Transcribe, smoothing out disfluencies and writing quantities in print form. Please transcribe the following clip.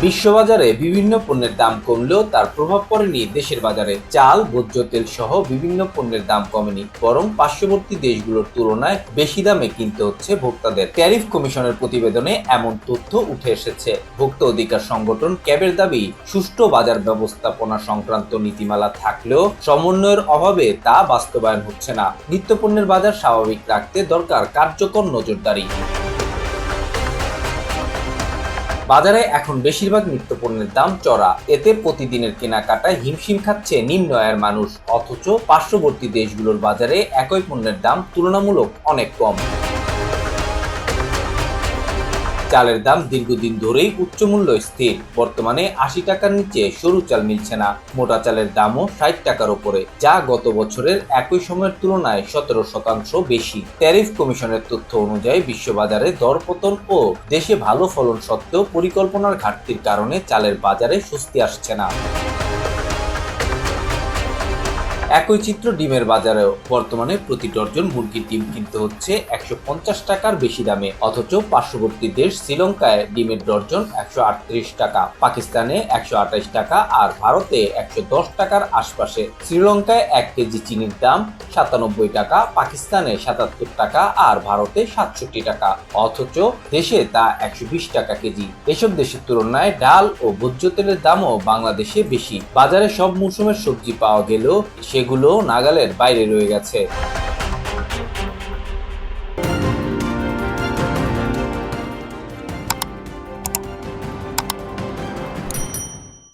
বিশ্ববাজারে বিভিন্ন পণ্যের দাম কমলেও তার প্রভাব পড়েনি দেশের বাজারে। চাল, ভোজ্য তেল সহ বিভিন্ন পণ্যের দাম কমেনি, বরং পার্শ্ববর্তী দেশগুলোর তুলনায় বেশি দামে কিনতে হচ্ছে ভোক্তাদের। ট্যারিফ কমিশনের প্রতিবেদনে এমন তথ্য উঠে এসেছে। ভোক্তা অধিকার সংগঠন ক্যাবের দাবি, সুষ্ঠু বাজার ব্যবস্থাপনা সংক্রান্ত নীতিমালা থাকলেও সমন্বয়ের অভাবে তা বাস্তবায়ন হচ্ছে না। নিত্যপণ্যের বাজার স্বাভাবিক রাখতে দরকার কার্যকর নজরদারি। বাজারে এখন বেশিরভাগ নিত্যপণ্যের দাম চড়া, এতে প্রতিদিনের কেনাকাটায় হিমশিম খাচ্ছে নিম্ন আয়ের মানুষ। অথচ পার্শ্ববর্তী দেশগুলোর বাজারে একই পণ্যের দাম তুলনামূলক অনেক কম। চালের দাম দীর্ঘদিন ধরেই উচ্চমূল্য স্থির। বর্তমানে ৮০ টাকার নিচে সরু চাল মিলছে না। মোটা চালের দামও ৬০ টাকার উপরে, যা গত বছরের একই সময়ের তুলনায় ১৭% বেশি। ট্যারিফ কমিশনের তথ্য অনুযায়ী বিশ্ববাজারে দরপতন ও দেশে ভালো ফলন সত্ত্বেও পরিকল্পনার ঘাটতির কারণে চালের বাজারে স্বস্তি আসছে না। একই চিত্র ডিমের বাজারেও। বর্তমানে প্রতি ডজন মুরগির ডিম কিনতে হচ্ছে ১৫০ টাকার বেশি দামে। অথচ পার্শ্ববর্তী দেশ শ্রীলঙ্কায় ডিমের ডজন ১৩৮ টাকা, পাকিস্তানে ১২৮ টাকা আর ভারতে ১১০ টাকার আশপাশে। শ্রীলঙ্কায় ১ কেজি চিনির দাম ৯৭ টাকা, পাকিস্তানে ৭৭ টাকা আর ভারতে ৬৭ টাকা। অথচ দেশে তা ১২০ টাকা কেজি। এসব দেশের তুলনায় ডাল ও ভোজ্য তেলের দামও বাংলাদেশে বেশি। বাজারে সব মৌসুমের সবজি পাওয়া গেলেও সেগুলো নাগালের বাইরে রয়ে গেছে।